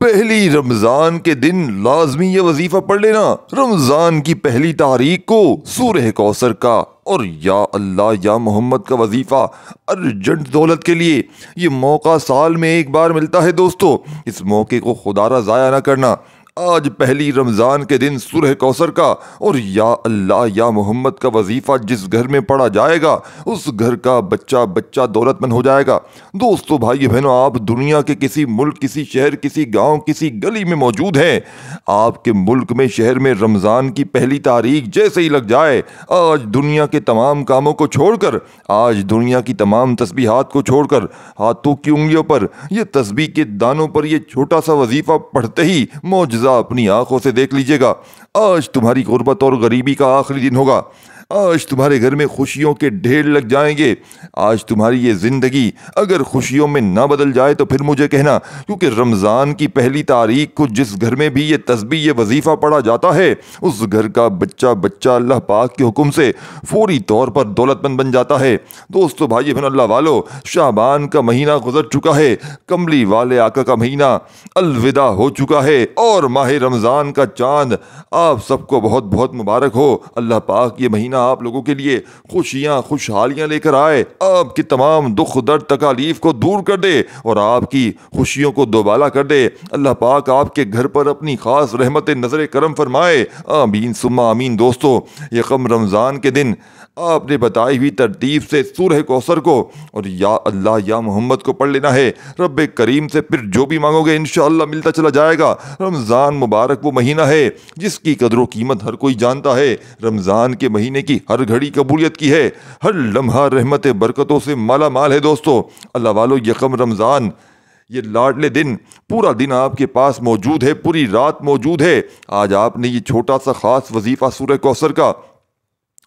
पहली रमजान के दिन लाजमी ये वजीफा पढ़ लेना। रमजान की पहली तारीख को सूरह कौसर का और या अल्लाह या मोहम्मद का वजीफा अर्जेंट दौलत के लिए। ये मौका साल में एक बार मिलता है दोस्तों, इस मौके को खुदारा ज़ाया ना करना। आज पहली रमज़ान के दिन सूरह कौसर का और या अल्लाह या मोहम्मद का वजीफ़ा जिस घर में पढ़ा जाएगा उस घर का बच्चा बच्चा दौलतमंद हो जाएगा। दोस्तों भाई बहनों, आप दुनिया के किसी मुल्क, किसी शहर, किसी गांव, किसी गली में मौजूद हैं, आपके मुल्क में, शहर में रमज़ान की पहली तारीख जैसे ही लग जाए, आज दुनिया के तमाम कामों को छोड़कर, आज दुनिया की तमाम तस्बीहात को छोड़कर, हाथों की उंगलियों पर, ये तस्बीह के दानों पर ये छोटा सा वजीफ़ा पढ़ते ही मौजज़ा अपनी आंखों से देख लीजिएगा। आज तुम्हारी गुर्बत और गरीबी का आखिरी दिन होगा। आज तुम्हारे घर में खुशियों के ढेर लग जाएंगे। आज तुम्हारी ये जिंदगी अगर खुशियों में ना बदल जाए तो फिर मुझे कहना, क्योंकि रमज़ान की पहली तारीख को जिस घर में भी ये तस्बीह, ये वजीफ़ा पढ़ा जाता है, उस घर का बच्चा बच्चा अल्लाह पाक के हुक्म से फौरी तौर पर दौलतमंद बन जाता है। दोस्तों भाई बहन अल्लाह वालों, शाबान का महीना गुजर चुका है, कमली वाले आका का महीना अलविदा हो चुका है और माह रमज़ान का चांद आप सबको बहुत बहुत मुबारक हो। अल्लाह पाक ये महीना आप लोगों के लिए खुशियां खुशहालियां लेकर आए, आपकी तमाम दुख दर्द तकालीफ को दूर कर दे और आपकी खुशियों को दोबाला कर दे। अल्लाह पाक आपके घर पर अपनी खास रहमत नजर करम फरमाए, आमीन सुम्मा आमीन। दोस्तों, यकम रमज़ान के दिन आपने बताई हुई तरतीब से सूरह कौसर को और या अल्लाह या मोहम्मद को पढ़ लेना है। रब्बे करीम से फिर जो भी मांगोगे इंशाअल्लाह मिलता चला जाएगा। रमज़ान मुबारक वो महीना है जिसकी कदर व कीमत हर कोई जानता है। रमज़ान के महीने की हर घड़ी कबूलियत की है, हर लम्हा रहमत बरकतों से माला माल है। दोस्तों अल्लाह वालों, यकम रमज़ान ये लाडले दिन, पूरा दिन आपके पास मौजूद है, पूरी रात मौजूद है। आज आपने ये छोटा सा ख़ास वजीफ़ा सूरह कौसर का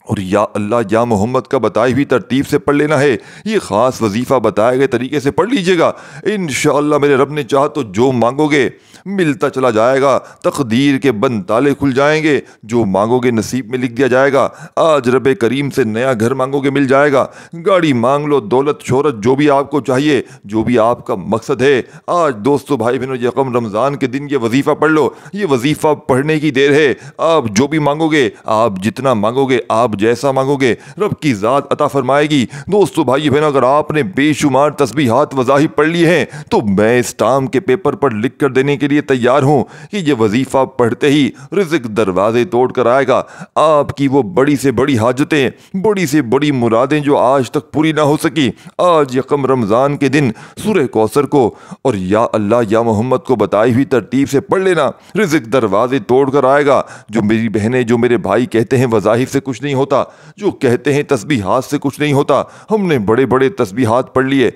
और या अल्लाह या मोहम्मद का बताई हुई तरतीब से पढ़ लेना है। ये ख़ास वजीफ़ा बताए गए तरीके से पढ़ लीजिएगा। इंशाअल्लाह मेरे रब ने चाहा तो जो मांगोगे मिलता चला जाएगा, तकदीर के बंद ताले खुल जाएंगे, जो मांगोगे नसीब में लिख दिया जाएगा। आज रब करीम से नया घर मांगोगे मिल जाएगा, गाड़ी मांग लो, दौलत शोहरत जो भी आपको चाहिए, जो भी आपका मकसद है। आज दोस्तों भाई बहनों, यकम रमज़ान के दिन ये वजीफ़ा पढ़ लो। ये वजीफ़ा पढ़ने की देर है। आप जो भी मांगोगे, आप जितना मांगोगे, आप जैसा मांगोगे, रब की ज़ात अता फरमाएगी। दोस्तों भाई बहन, अगर आपने बेशुमार तस्बीहात वज़ाहिब पढ़ ली हैं तो मैं स्टाम्प के पेपर पर लिख कर देने के लिए तैयार हूं कि ये वजीफ़ा पढ़ते ही रिज़्क़ दरवाजे तोड़ कर आएगा। आपकी वो बड़ी से बड़ी हाजतें, बड़ी से बड़ी मुरादें जो आज तक पूरी ना हो सकी, आज यकम रमज़ान के दिन सूरह कौसर को और या अल्लाह या मोहम्मद को बताई हुई तरतीब से पढ़ लेना, रिज़्क़ दरवाजे तोड़ कर आएगा। जो मेरी बहनें, जो मेरे भाई कहते हैं वज़ाहिब से कुछ नहीं होता, जो कहते हैं तस्बीहात से कुछ नहीं होता, हमने बड़े बड़े तस्बीहात पढ़ लिए,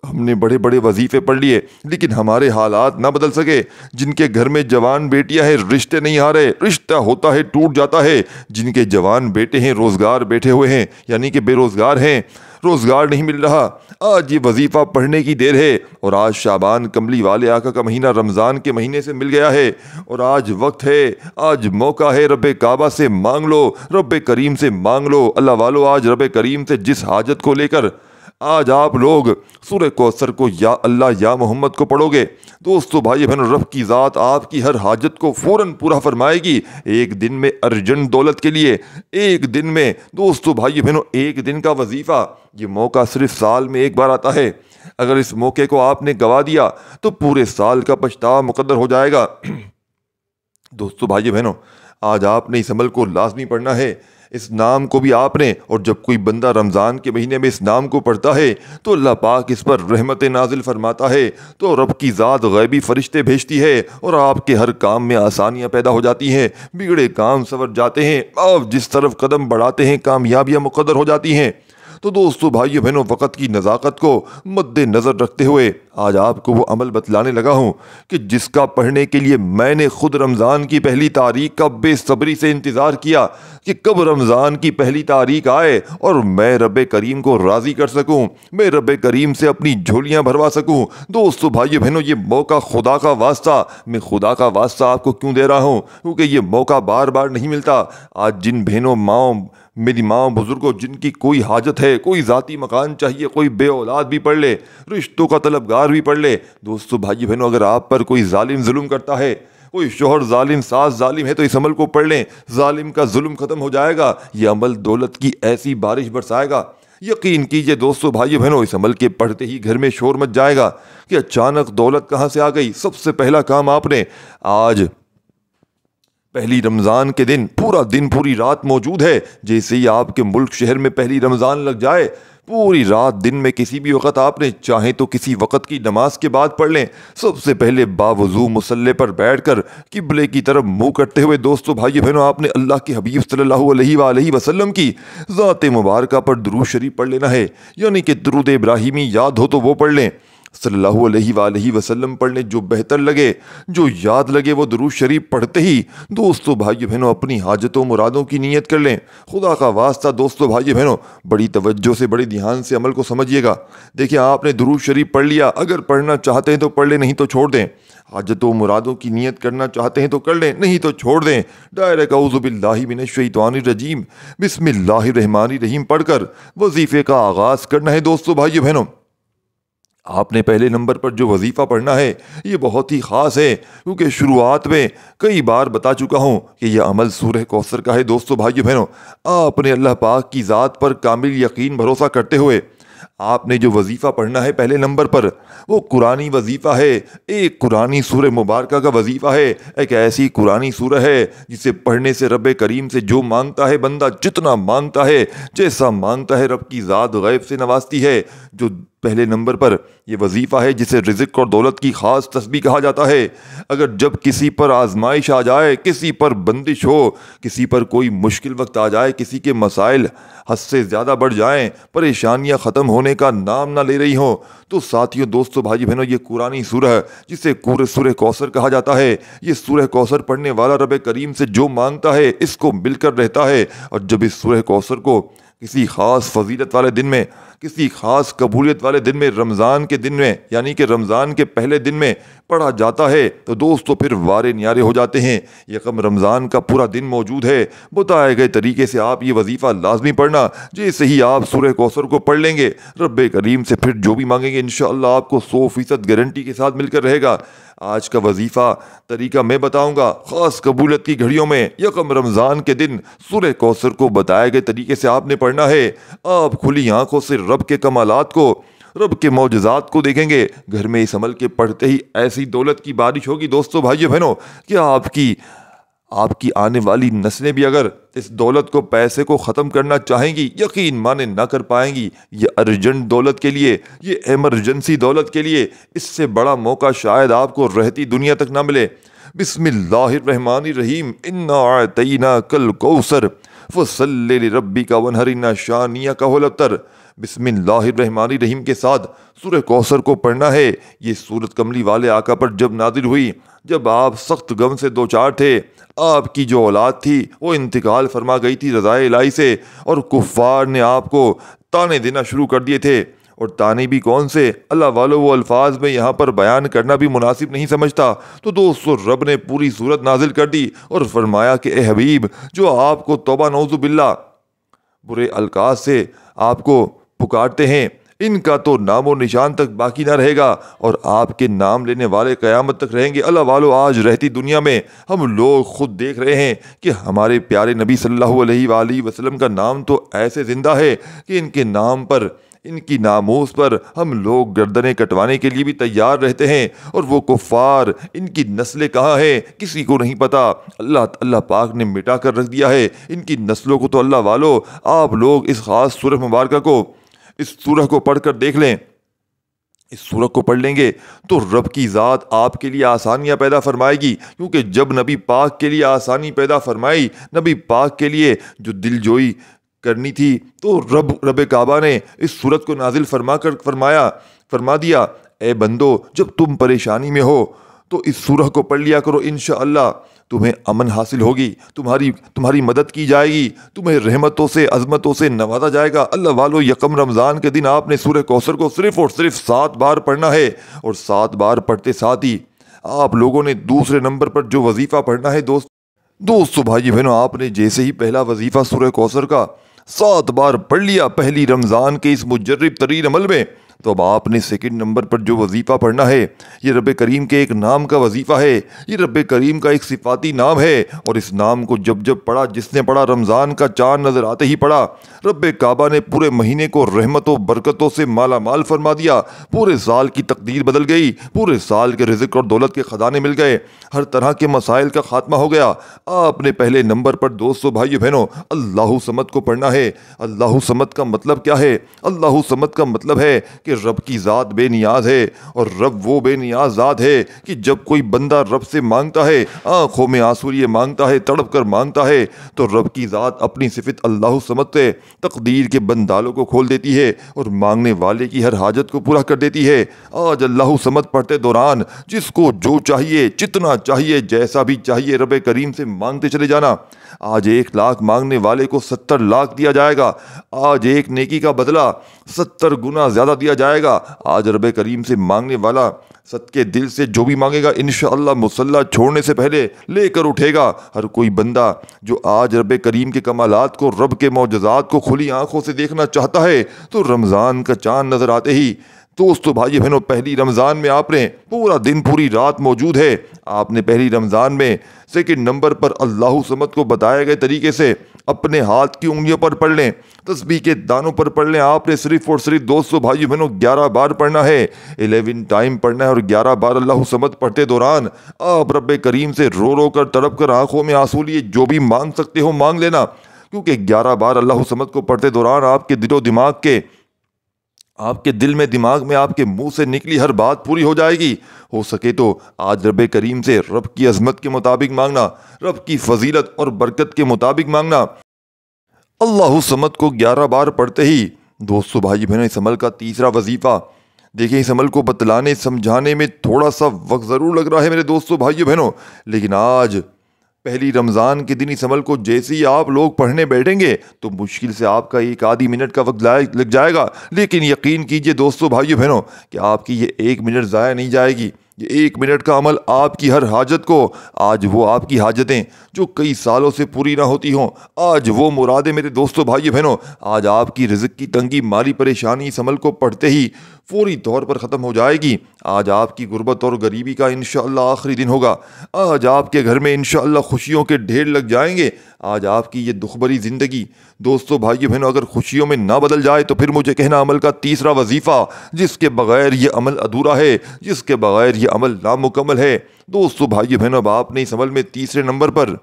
हमने बड़े बड़े वजीफे पढ़ लिए, लेकिन हमारे हालात ना बदल सके। जिनके घर में जवान बेटियां हैं, रिश्ते नहीं आ रहे, रिश्ता होता है टूट जाता है। जिनके जवान बेटे हैं, रोजगार बैठे हुए हैं, यानी कि बेरोजगार हैं, रोजगार नहीं मिल रहा, आज ये वजीफा पढ़ने की देर है। और आज शाबान कमली वाले आका का महीना रमज़ान के महीने से मिल गया है और आज वक्त है, आज मौका है। रब्बे काबा से मांग लो, रब्बे करीम से मांग लो। अल्लाह वालों, आज रब्बे करीम से जिस हाजत को लेकर आज आप लोग सूरह कौसर को या अल्लाह या मोहम्मद को पढ़ोगे, दोस्तों भाई बहनों, रब की ज़ात आपकी हर हाजत को फ़ौरन पूरा फरमाएगी। एक दिन में अर्जेंट दौलत के लिए, एक दिन में दोस्तों भाई बहनों, एक दिन का वजीफ़ा, ये मौका सिर्फ साल में एक बार आता है। अगर इस मौके को आपने गवा दिया तो पूरे साल का पछतावा मुकद्दर हो जाएगा। दोस्तों भाई बहनों, आज आपने इस अमल को लाजमी पढ़ना है, इस नाम को भी आपने। और जब कोई बंदा रमज़ान के महीने में इस नाम को पढ़ता है तो अल्लाह पाक इस पर रहमत नाजिल फरमाता है, तो रब की ज़ात गैबी फरिश्ते भेजती है और आपके हर काम में आसानियाँ पैदा हो जाती हैं, बिगड़े काम संवर जाते हैं, आप जिस तरफ कदम बढ़ाते हैं कामयाबियाँ मुकद्दर हो जाती हैं। तो दोस्तों भाइयों बहनों, वक़्त की नज़ाकत को मद्देनज़र रखते हुए आज आपको वो अमल बतलाने लगा हूँ कि जिसका पढ़ने के लिए मैंने खुद रमज़ान की पहली तारीख का बेसब्री से इंतज़ार किया कि कब रमज़ान की पहली तारीख आए और मैं रब्बे करीम को राज़ी कर सकूँ, मैं रब्बे करीम से अपनी झोलियाँ भरवा सकूँ। दोस्तों भाइयों बहनों, ये मौका खुदा का वास्ता, मैं खुदा का वास्ता आपको क्यों दे रहा हूँ, क्योंकि ये मौका बार बार नहीं मिलता। आज जिन बहनों, माओ, मेरी माँ बुजुर्गों, जिनकी कोई हाजत है, कोई ज़ाती मकान चाहिए, कोई बे औलाद भी पढ़ ले, रिश्तों का तलबगार भी पढ़ ले। दोस्तों भाई बहनों, अगर आप पर कोई जालिम जुल्म करता है, कोई शोहर जालिम, सास जालिम है, तो इस अमल को पढ़ लें। जालिम का जुल्म खत्म हो जाएगा। ये अमल दौलत की ऐसी बारिश बरसाएगा। यकीन कीजिए दोस्तों भाई बहनों, इस अमल के पढ़ते ही घर में शोर मच जाएगा कि अचानक दौलत कहाँ से आ गई। सबसे पहला काम आपने आज पहली रमज़ान के दिन पूरा दिन पूरी रात मौजूद है। जैसे ही आपके मुल्क शहर में पहली रमज़ान लग जाए, पूरी रात दिन में किसी भी वक़्त आपने चाहे तो किसी वक़्त की नमाज के बाद पढ़ लें। सबसे पहले बावजू मुसल्ले पर बैठकर किबले की तरफ मुंह करते हुए दोस्तों भाई बहनों, आपने अल्लाह के हबीब सल्लल्लाहु अलैहि वसल्लम की ज़ात मुबारका पर दुरूद शरीफ पढ़ लेना है। यानी कि दुरूद इब्राहिमी याद हो तो वो पढ़ लें, सल्लल्लाहु अलैहि वसल्लम पढ़ लें, जो बेहतर लगे, जो याद लगे वो दुरूद शरीफ पढ़ते ही दोस्तों भाई बहनों अपनी हाजतों मुरादों की नीयत कर लें। खुदा का वास्ता दोस्तों भाई बहनों, बड़ी तवज्जो से, बड़ी ध्यान से अमल को समझिएगा। देखिए, आपने दुरूद शरीफ पढ़ लिया, अगर पढ़ना चाहते हैं तो पढ़ लें, नहीं तो छोड़ दें। हाजतों मुरादों की नीयत करना चाहते हैं तो कर लें, नहीं तो छोड़ दें। डायरेक्ट औज़ु बिल्लाहि मिनश शैतानिर रजीम बिस्मिल्लाहिर रहमानिर रहीम पढ़कर वजीफे का आगाज़ करना है। दोस्तों भाई बहनों, आपने पहले नंबर पर जो वजीफ़ा पढ़ना है ये बहुत ही ख़ास है, क्योंकि शुरुआत में कई बार बता चुका हूँ कि यह अमल सूरह कौसर का है। दोस्तों भाइयों बहनों, आपने अल्लाह पाक की ज़ात पर कामिल यकीन भरोसा करते हुए आपने जो वजीफ़ा पढ़ना है पहले नंबर पर, वो कुरानी वजीफ़ा है। एक कुरानी सूरह मुबारका का वजीफ़ा है। एक ऐसी कुरानी सूरह है जिसे पढ़ने से रब करीम से जो मांगता है बंदा, जितना मांगता है, जैसा मांगता है, रब की ज़ात गैब से नवाजती है। जो पहले नंबर पर यह वजीफ़ा है जिसे रिज़्क़ और दौलत की ख़ास तस्बीह कहा जाता है। अगर जब किसी पर आजमाइश आ जाए, किसी पर बंदिश हो, किसी पर कोई मुश्किल वक्त आ जाए, किसी के मसाइल हद से ज़्यादा बढ़ जाएं, परेशानियां ख़त्म होने का नाम ना ले रही हों, तो साथियों, दोस्तों, भाई बहनों, ये कुरानी सूरह जिसे सूरह कौसर कहा जाता है, ये सूरह कौसर पढ़ने वाला रब करीम से जो मांगता है इसको मिलकर रहता है। और जब इस सूरह कौसर को किसी ख़ास फजीलत वाले दिन में, किसी ख़ास कबूलियत वाले दिन में, रमज़ान के दिन में, यानी कि रमज़ान के पहले दिन में पढ़ा जाता है, तो दोस्तों फिर वारे न्यारे हो जाते हैं। यकम रमज़ान का पूरा दिन मौजूद है। बताए गए तरीके से आप ये वजीफ़ा लाजमी पढ़ना। जैसे ही आप सूरह कौसर को पढ़ लेंगे, रब करीम से फिर जो भी मांगेंगे इंशाअल्लाह आपको 100% गारंटी के साथ मिलकर रहेगा। आज का वजीफ़ा तरीका मैं बताऊंगा। ख़ास कबूलियत की घड़ियों में यकम रमज़ान के दिन सूरह कौसर को बताए गए तरीके से आपने पढ़ना है। आप खुली आंखों से रब के कमालात को, रब के मौजज़ात को देखेंगे। घर में इस अमल के पढ़ते ही ऐसी दौलत की बारिश होगी दोस्तों भाइयों बहनों, कि आपकी आने वाली नस्लें भी अगर इस दौलत को, पैसे को ख़त्म करना चाहेंगी, यकीन माने ना कर पाएंगी। ये अर्जेंट दौलत के लिए, ये एमरजेंसी दौलत के लिए, इससे बड़ा मौका शायद आपको रहती दुनिया तक ना मिले। बिस्मिल्लाहिर्रहमानिर्रहीम, इन्ना अतैना कल कौसर फसल्लि लिरब्बिका वन्हर, इन्ना शानियका हुवल अब्तर। बिस्मिल्लाहिर्रहमानिर्रहीम के साथ सूरह कौसर को पढ़ना है। ये सूरत कमली वाले आका पर जब नादिल हुई, जब आप सख्त गम से दो चार थे, आपकी जो औलाद थी वो इंतकाल फरमा गई थी रज़ाए इलाही से, और कुफ़ार ने आपको ताने देना शुरू कर दिए थे। और ताने भी कौन से, अल्लाह वालों, वो अल्फाज में यहाँ पर बयान करना भी मुनासिब नहीं समझता। तो दोस्तों, रब ने पूरी सूरत नाजिल कर दी और फरमाया कि ए हबीब, जो आपको तौबा नौज़ु बिल्लाह बुरे अलकाज से आपको पुकारते हैं, इनका तो नामो निशान तक बाकी ना रहेगा, और आपके नाम लेने वाले क़यामत तक रहेंगे। अल्लाह वालों, आज रहती दुनिया में हम लोग खुद देख रहे हैं कि हमारे प्यारे नबी सल्लल्लाहु अलैहि वसल्लम का नाम तो ऐसे ज़िंदा है कि इनके नाम पर, इनकी नामूस पर हम लोग गर्दनें कटवाने के लिए भी तैयार रहते हैं। और वो कुफ़ार, इनकी नस्लें कहाँ हैं किसी को नहीं पता। अल्लाह पाक ने मिटा कर रख दिया है इनकी नस्लों को। तो अल्लाह वालों, आप लोग इस ख़ास सूरह मुबारका को, इस सूरह को पढ़कर देख लें। इस सूरह को पढ़ लेंगे तो रब की ज़ात आपके लिए आसानियाँ पैदा फरमाएगी, क्योंकि जब नबी पाक के लिए आसानी पैदा फरमाई, नबी पाक के लिए जो दिलजोई करनी थी, तो रब काबा ने इस सूरत को नाजिल फरमा दिया, ए बंदो, जब तुम परेशानी में हो तो इस सूरह को पढ़ लिया करो, इंशाअल्लाह तुम्हें अमन हासिल होगी, तुम्हारी मदद की जाएगी, तुम्हें रहमतों से, अज़मतों से नवाजा जाएगा। अल्लाह वालों, यकम रमज़ान के दिन आपने सूरह कौसर को सिर्फ़ और सिर्फ 7 बार पढ़ना है। और 7 बार पढ़ते साथ ही आप लोगों ने दूसरे नंबर पर जो वजीफ़ा पढ़ना है दोस्तों भाई बहनों, आपने जैसे ही पहला वजीफा सूरह कौसर का 7 बार पढ़ लिया पहली रमज़ान के इस मुजर्रिब तरीन अमल में, तो अब आपने सेकंड नंबर पर जो वजीफ़ा पढ़ना है ये रब करीम के एक नाम का वजीफ़ा है। ये रब करीम का एक सिफाती नाम है और इस नाम को जब जब पढ़ा, जिसने पढ़ा रमज़ान का चाँद नज़र आते ही पढ़ा, रब काबा ने पूरे महीने को रहमतों बरकतों से माला माल फरमा दिया। पूरे साल की तकदीर बदल गई, पूरे साल के रिज़्क़ और दौलत के ख़जाने मिल गए, हर तरह के मसाइल का खात्मा हो गया। आपने पहले नंबर पर दोस्तों भाइयों बहनों अल्लाहु समद को पढ़ना है। अल्लाहु समद का मतलब क्या है? अल्लाहु समद का मतलब है कि रब की ज़ात बेनियाज है और रब वो बेनियाज ज़ात है कि जब कोई बंदा रब से मांगता है, आंखों में आंसू लिए मांगता है, तड़प कर मांगता है, तो रब की ज़ात अपनी सिफत अल्लाहु समद से तकदीर के बंदालों को खोल देती है और मांगने वाले की हर हाजत को पूरा कर देती है। आज अल्लाहु समद पढ़ते दौरान जिसको जो चाहिए, जितना चाहिए, जैसा भी चाहिए, रब करीम से मांगते चले जाना। आज 1 लाख मांगने वाले को 70 लाख दिया जाएगा। आज एक नेकी का बदला 70 गुना ज़्यादा दिया जाएगा। आज रब करीम से मांगने वाला सदके दिल से जो भी मांगेगा इंशाअल्लाह मुसल्ला छोड़ने से पहले लेकर उठेगा। हर कोई बंदा जो आज रब करीम के कमालात को, रब के मौजज़ात को खुली आंखों से देखना चाहता है, तो रमज़ान का चाँद नज़र आते ही दोस्तों भाई बहनों पहली रमज़ान में आपने पूरा दिन पूरी रात मौजूद है। आपने पहली रमज़ान में सेकंड नंबर पर अल्लाहु समद को बताए गए तरीके से अपने हाथ की उंगलियों पर पढ़ लें, तस्बीह के दानों पर पढ़ लें। आपने सिर्फ और सिर्फ दोस्तों भाई बहनों 11 बार पढ़ना है, 11 टाइम पढ़ना है और 11 बार अल्लाहु समद पढ़ते दौरान आप रब करीम से रो रो कर, तड़प कर, आंखों में आंसू लिए जो भी मांग सकते हो मांग लेना। क्योंकि 11 बार अल्लाहु समद को पढ़ते दौरान आपके दिलो दिमाग के, आपके दिल में, दिमाग में, आपके मुंह से निकली हर बात पूरी हो जाएगी। हो सके तो आज रब करीम से रब की अजमत के मुताबिक मांगना, रब की फजीलत और बरकत के मुताबिक मांगना। अल्लाहु समद को 11 बार पढ़ते ही दोस्तों भाई बहनों इस अमल का तीसरा वजीफ़ा, देखिए इस अमल को बतलाने समझाने में थोड़ा सा वक्त ज़रूर लग रहा है मेरे दोस्तों भाइयों बहनों, लेकिन आज पहली रमज़ान के दिन इस अमल को जैसे ही आप लोग पढ़ने बैठेंगे तो मुश्किल से आपका 1 आधी मिनट का वक्त लग जाएगा। लेकिन यकीन कीजिए दोस्तों भाइयों बहनों कि आपकी ये 1 मिनट ज़ाया नहीं जाएगी। ये 1 मिनट का अमल आपकी हर हाजत को, आज वो आपकी हाजतें जो कई सालों से पूरी ना होती हों, आज वो मुरादें मेरे दोस्तों भाइयों बहनों, आज आपकी रिज़्क़ की तंगी, माली परेशानी इस अमल को पढ़ते ही फौरी तौर पर ख़त्म हो जाएगी। आज आपकी गुर्बत और गरीबी का इंशाअल्लाह आखिरी दिन होगा। आज आपके घर में इंशाअल्लाह खुशियों के ढेर लग जाएंगे। आज आपकी ये दुख भरी ज़िंदगी दोस्तों भाइयों बहनों अगर खुशियों में ना बदल जाए तो फिर मुझे कहना अमल का तीसरा वजीफ़ा, जिसके बगैर ये अमल अधूरा है, जिसके बगैर ये अमल नामुकम्मल है। दोस्तों भाइयों बहनों अब आपने इस अमल में तीसरे नंबर पर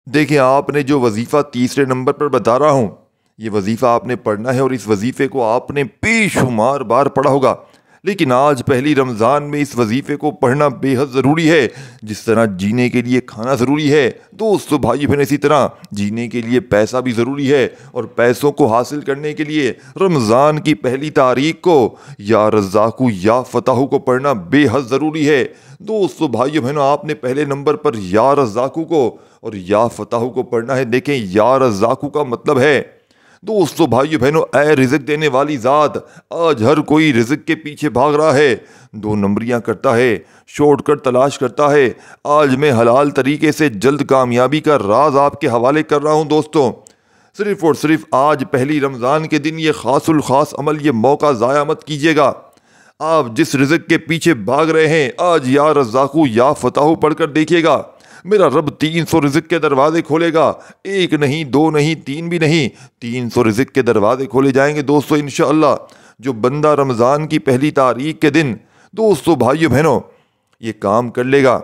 देखिए, आपने जो वजीफ़ा तीसरे नंबर पर बता रहा हूँ, ये वजीफ़ा आपने पढ़ना है और इस वजीफ़े को आपने बेशुमार बार पढ़ा होगा। लेकिन आज पहली रमज़ान में इस वजीफ़े को पढ़ना बेहद ज़रूरी है। जिस तरह जीने के लिए खाना ज़रूरी है दोस्तों भाई बहन, इसी तरह जीने के लिए पैसा भी ज़रूरी है और पैसों को हासिल करने के लिए रमज़ान की पहली तारीख को या रज़्ज़ाक़ु या फ़ताहु को पढ़ना बेहद ज़रूरी है। दोस्तों भाइयों बहनों आपने पहले नंबर पर या रज़्ज़ाक़ु को और या फ़ताहु को पढ़ना है। देखें या रज़्ज़ाक़ु का मतलब है दोस्तों भाइयों बहनों ऐ रिज़्क़ देने वाली ज़ात। आज हर कोई रिज़्क़ के पीछे भाग रहा है, 2 नंबरियां करता है, शॉर्टकट तलाश करता है। आज मैं हलाल तरीके से जल्द कामयाबी का राज आपके हवाले कर रहा हूं दोस्तों। सिर्फ और सिर्फ आज पहली रमज़ान के दिन ये ख़ासुल ख़ास अमल, ये मौका ज़ाया मत कीजिएगा। आप जिस रिज़्क़ के पीछे भाग रहे हैं, आज या रज़्ज़ाक़ु या फ़ताहु पढ़कर देखिएगा, मेरा रब 300 रिज़्क़ के दरवाजे खोलेगा। 1 नहीं, 2 नहीं, 3 भी नहीं, 300 रिज़्क़ के दरवाजे खोले जाएंगे दोस्तों इंशाअल्लाह। जो बंदा रमज़ान की पहली तारीख के दिन दोस्तों भाइयों बहनों ये काम कर लेगा,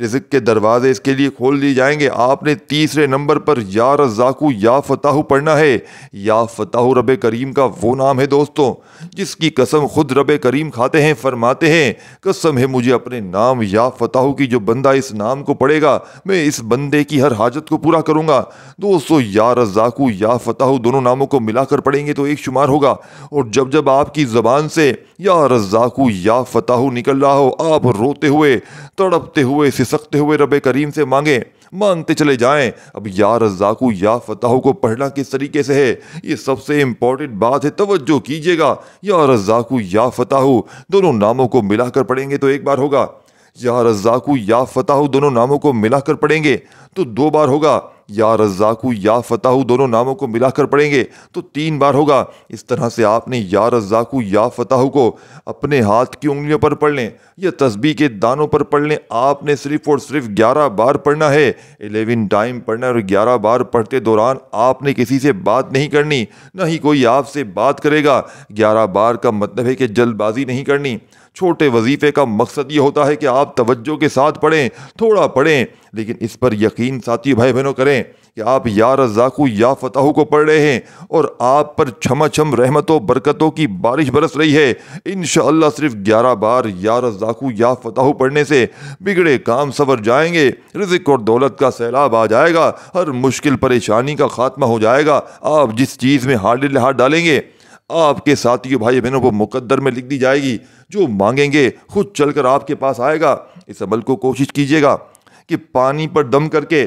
रिज़्क़ के दरवाजे इसके लिए खोल दिए जाएंगे। आपने तीसरे नंबर पर या रज़्ज़ाक़ु या फ़ताहु पढ़ना है। या फ़ताहु रब करीम का वो नाम है दोस्तों जिसकी कसम खुद रब करीम खाते हैं, फरमाते हैं कसम है मुझे अपने नाम या फ़ताहु की, जो बंदा इस नाम को पढ़ेगा मैं इस बंदे की हर हाजत को पूरा करूँगा। दोस्तों या रज़्ज़ाक़ु या फ़ताहु दोनों नामों को मिलाकर पढ़ेंगे तो एक शुमार होगा। और जब जब आपकी ज़बान से या रज़्ज़ाक़ु या फ़ताहु निकल रहा हो, आप रोते हुए, तड़पते हुए, सिसकते हुए रब करीम से मांगते चले जाएं। अब या रज़्ज़ाक़ु या फ़ताहु को पढ़ना किस तरीके से है, ये सबसे इम्पॉर्टेंट बात है, तवज्जो कीजिएगा। या रज़्ज़ाक़ु या फ़ताहु दोनों नामों को मिलाकर पढ़ेंगे तो एक बार होगा। या रज़्ज़ाक़ु या फ़ताहु दोनों नामों को मिलाकर पढ़ेंगे तो 2 बार होगा। या रज़्ज़ाक़ु या फ़ताहु दोनों नामों को मिलाकर पढ़ेंगे तो 3 बार होगा। इस तरह से आपने या रज़्ज़ाक़ु या फ़ताहु को अपने हाथ की उंगलियों पर पढ़ लें या तस्बीह के दानों पर पढ़ लें। आपने सिर्फ़ और सिर्फ 11 बार पढ़ना है, 11 टाइम पढ़ना है। और 11 बार पढ़ते दौरान आपने किसी से बात नहीं करनी, ना ही कोई आपसे बात करेगा। 11 बार का मतलब है कि जल्दबाजी नहीं करनी। छोटे वजीफे का मकसद ये होता है कि आप तवज्जो के साथ पढ़ें, थोड़ा पढ़ें, लेकिन इस पर यकीन साथी भाई बहनों करें कि आप या रज़्ज़ाक़ु या फ़ताहु को पढ़ रहे हैं और आप पर छमाछम रहमतों बरकतों की बारिश बरस रही है। इंशाअल्लाह सिर्फ 11 बार या रज़्ज़ाक़ु या फ़ताहु पढ़ने से बिगड़े काम सवर जाएंगे, रिज़्क़ और दौलत का सैलाब आ जाएगा, हर मुश्किल परेशानी का खात्मा हो जाएगा। आप जिस चीज़ में हाथ डालेंगे आपके साथियों भाई बहनों को मुकद्दर में लिख दी जाएगी। जो मांगेंगे खुद चलकर आपके पास आएगा। इस अमल को कोशिश कीजिएगा कि पानी पर दम करके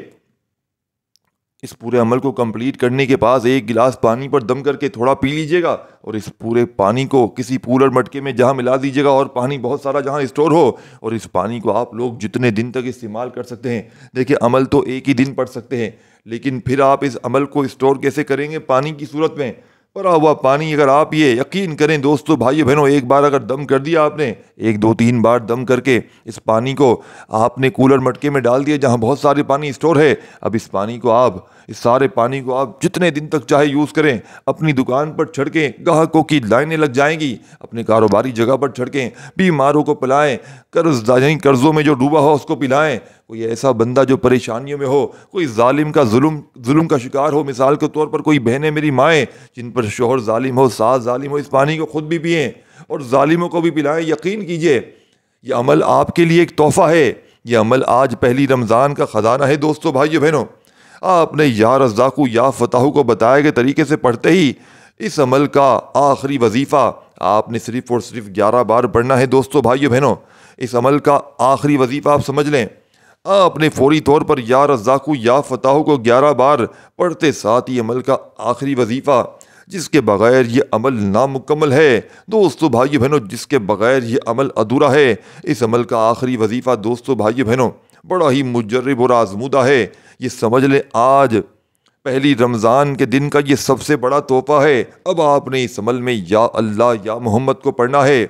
इस पूरे अमल को कंप्लीट करने के बाद 1 गिलास पानी पर दम करके थोड़ा पी लीजिएगा और इस पूरे पानी को किसी कूलर मटके में जहां मिला दीजिएगा और पानी बहुत सारा जहां स्टोर हो, और इस पानी को आप लोग जितने दिन तक इस्तेमाल कर सकते हैं। देखिए अमल तो एक ही दिन पढ़ सकते हैं, लेकिन फिर आप इस अमल को स्टोर कैसे करेंगे? पानी की सूरत में भरा हुआ पानी। अगर आप ये यकीन करें दोस्तों भाइयों बहनों, एक बार अगर दम कर दिया आपने, 1 2 3 बार दम करके इस पानी को आपने कूलर मटके में डाल दिया जहां बहुत सारे पानी स्टोर है। अब इस पानी को आप, इस सारे पानी को आप जितने दिन तक चाहे यूज़ करें। अपनी दुकान पर छिड़कें, ग्राहकों की लाइनें लग जाएंगी। अपने कारोबारी जगह पर छिड़कें, बीमारों को पिलाएं, कर्जों में जो डूबा हो उसको पिलाएं। कोई ऐसा बंदा जो परेशानियों में हो, कोई जालिम का जुल्म का शिकार हो, मिसाल के तौर पर कोई बहनें मेरी माएँ जिन पर शोहर जालिम हो, सास जालिम हो, इस पानी को खुद भी पिएं और जालिमों को भी पिलाएं। यकीन कीजिए ये अमल आपके लिए एक तोहफा है। ये अमल आज पहली रमज़ान का ख़जाना है दोस्तों भाइयों बहनों। आपने या रज़्ज़ाक़ु या फ़ताहु को बताए गए तरीके से पढ़ते ही इस अमल का आखिरी वजीफ़ा आपने सिर्फ और सिर्फ 11 बार पढ़ना है दोस्तों भाइयों बहनों। इस अमल का आखिरी वजीफ़ा आप समझ लें, आपने फौरी तौर पर या रज़्ज़ाक़ु या फ़ताहु को 11 बार पढ़ते साथ ही अमल का आखिरी वजीफ़ा, जिसके बगैर ये अमल नामुकम्मल है दोस्तों भाइयों बहनों, जिसके बगैर ये अमल अधूरा है। इस अमल का आखिरी वजीफ़ा दोस्तों भाइयों बहनों बड़ा ही मुजर्रिब और आज़मूदा है। ये समझ लें आज पहली रमज़ान के दिन का ये सबसे बड़ा तोहफा है। अब आपने इस अमल में या अल्लाह या मोहम्मद को पढ़ना है।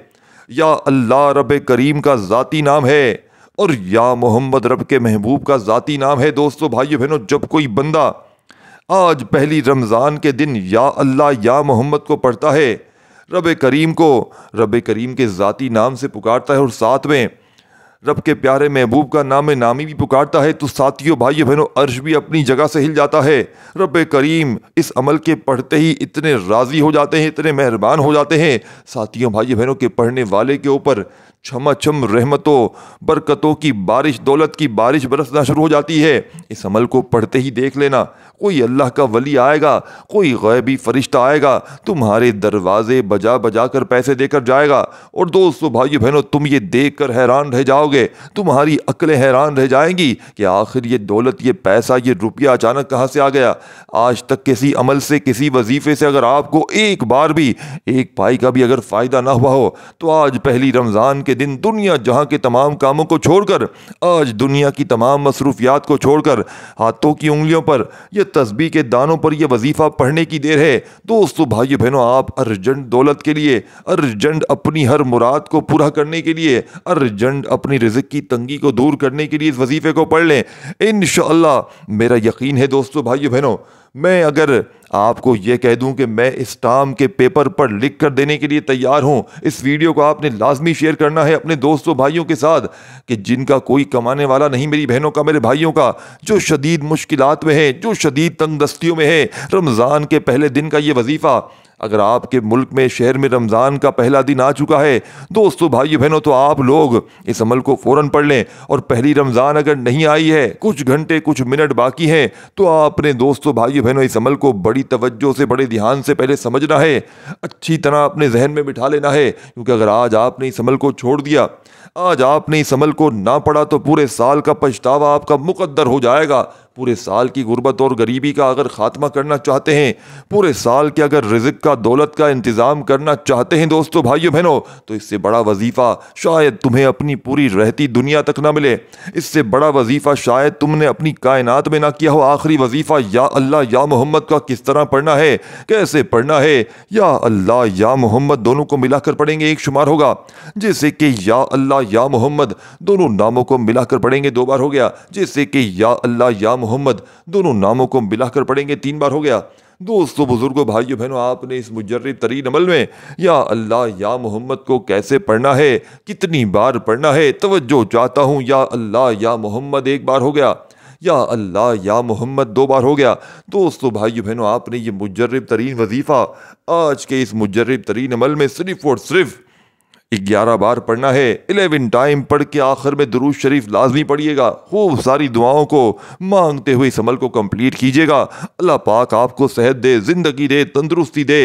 या अल्लाह रब करीम का ज़ाती नाम है और या मोहम्मद रब के महबूब का ज़ाती नाम है दोस्तों भाइयों बहनों। जब कोई बंदा आज पहली रमज़ान के दिन या अल्लाह या मोहम्मद को पढ़ता है, रब करीम को रब करीम के ज़ाती नाम से पुकारता है और साथ में रब के प्यारे महबूब का नाम नामी भी पुकारता है, तो साथियों भाइयों बहनों अर्श भी अपनी जगह से हिल जाता है। रब करीम इस अमल के पढ़ते ही इतने राज़ी हो जाते हैं, इतने मेहरबान हो जाते हैं साथियों भाइयों बहनों के पढ़ने वाले के ऊपर छमाछम रहमतों बरकतों की बारिश, दौलत की बारिश बरसना शुरू हो जाती है। इस अमल को पढ़ते ही देख लेना, कोई अल्लाह का वली आएगा, कोई गैबी फरिश्ता आएगा, तुम्हारे दरवाजे बजा बजा कर पैसे देकर जाएगा। और दोस्तों भाइयों बहनों तुम ये देख कर हैरान रह जाओगे, तुम्हारी अक्लें हैरान रह जाएंगी कि आखिर ये दौलत, ये पैसा, ये रुपया अचानक कहाँ से आ गया। आज तक किसी अमल से, किसी वजीफे से अगर आपको एक बार भी, एक पाई का भी अगर फ़ायदा ना हुआ हो, तो आज पहली रमज़ान के दिन दुनिया जहां के तमाम कामों को छोड़कर, आज दुनिया की तमाम मसरूफियात को छोड़कर हाथों की उंगलियों पर, यह तस्बीह के दानों पर यह वजीफा पढ़ने की देर है। दोस्तों भाइयों बहनों आप अर्जेंट दौलत के लिए, अर्जेंट अपनी हर मुराद को पूरा करने के लिए, अर्जेंट अपनी रिज़्क़ की तंगी को दूर करने के लिए इस वजीफे को पढ़ लें। इंशाअल्लाह मेरा यकीन है दोस्तों भाइयों बहनों, मैं अगर आपको ये कह दूं कि मैं इस टाम के पेपर पर लिख कर देने के लिए तैयार हूं, इस वीडियो को आपने लाजमी शेयर करना है अपने दोस्तों भाइयों के साथ कि जिनका कोई कमाने वाला नहीं, मेरी बहनों का, मेरे भाइयों का, जो शदीद मुश्किलात में है, जो शदीद तंगदस्तियों में है। रमज़ान के पहले दिन का ये वजीफ़ा अगर आपके मुल्क में, शहर में रमज़ान का पहला दिन आ चुका है दोस्तों भाइयों बहनों, तो आप लोग इस अमल को फ़ौरन पढ़ लें। और पहली रमज़ान अगर नहीं आई है, कुछ घंटे कुछ मिनट बाकी हैं, तो आपने दोस्तों भाइयों बहनों इस अमल को बड़ी तवज्जो से, बड़े ध्यान से पहले समझना है, अच्छी तरह अपने जहन में बिठा लेना है। क्योंकि अगर आज आपने इस अमल को छोड़ दिया, आज आपने इस अमल को ना पढ़ा, तो पूरे साल का पछतावा आपका मुकद्दर हो जाएगा। पूरे साल की गुर्बत और गरीबी का अगर खात्मा करना चाहते हैं, पूरे साल के अगर रिज़्क का, दौलत का इंतज़ाम करना चाहते हैं दोस्तों भाइयों बहनों, तो इससे बड़ा वजीफ़ा शायद तुम्हें अपनी पूरी रहती दुनिया तक ना मिले। इससे बड़ा वजीफ़ा शायद तुमने अपनी कायनात में ना किया हो। आखिरी वजीफ़ा या अल्लाह या मोहम्मद का किस तरह पढ़ना है, कैसे पढ़ना है? या अल्लाह या मोहम्मद दोनों को मिलाकर पढ़ेंगे एक शुमार होगा। जैसे कि या अल्लाह या मोहम्मद दोनों नामों को मिलाकर पढ़ेंगे 2 बार हो गया। जैसे कि या अल्लाह या मोहम्मद दोनों नामों को मिलाकर पढ़ेंगे 3 बार हो गया। दोस्तों, बुजुर्गों, भाइयों बहनों, आपने इस मुजर्रिब तरीन अमल में या अल्लाह या मोहम्मद को कैसे पढ़ना है, कितनी बार पढ़ना है, तवज्जो चाहता हूँ। या अल्लाह या मोहम्मद 1 बार हो गया, या अल्लाह या मोहम्मद 2 बार हो गया। दोस्तों, भाइयों बहनों, आपने ये मुजर्रिब तरीन वजीफ़ा आज के इस मुजर्रिब तरीन अमल में सिर्फ और सिर्फ 11 बार पढ़ना है। 11 टाइम पढ़ के आखिर में दुरूद शरीफ लाजमी पढ़िएगा। खूब सारी दुआओं को मांगते हुए इस अमल को कंप्लीट कीजिएगा। अल्लाह पाक आपको सेहत दे, ज़िंदगी दे, तंदुरुस्ती दे।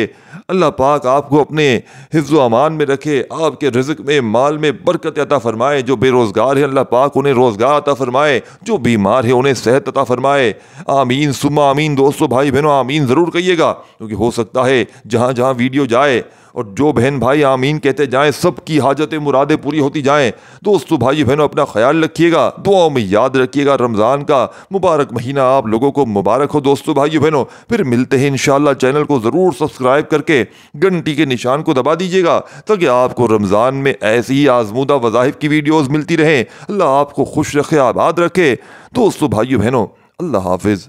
अल्लाह पाक आपको अपने हिफ्ज़ व अमान में रखे, आपके रिज़्क में, माल में बरकत अता फरमाए। जो बेरोज़गार है अल्लाह पाक उन्हें रोज़गार अता फरमाए, जो बीमार है उन्हें सेहत अता फरमाए। आमीन सुम्मा आमीन। दोस्तों, भाई बहनों, आमीन ज़रूर कहिएगा, क्योंकि हो सकता है जहाँ जहाँ वीडियो जाए और जो बहन भाई आमीन कहते जाएं, सबकी हाजतें मुरादें पूरी होती जाएं। दोस्तों, भाई बहनों, अपना ख्याल रखिएगा, दुआओं में याद रखिएगा। रमज़ान का मुबारक महीना आप लोगों को मुबारक हो। दोस्तों, भाइयों बहनों, फिर मिलते हैं इंशाअल्लाह। चैनल को ज़रूर सब्सक्राइब करके घंटी के निशान को दबा दीजिएगा, ताकि आपको रमज़ान में ऐसी ही आजमूदा वज़ाइफ की वीडियोज़ मिलती रहें। अल्लाह आपको खुश रखे, आबाद रखे। दोस्तों, भाइयों बहनों, अल्लाह हाफिज़।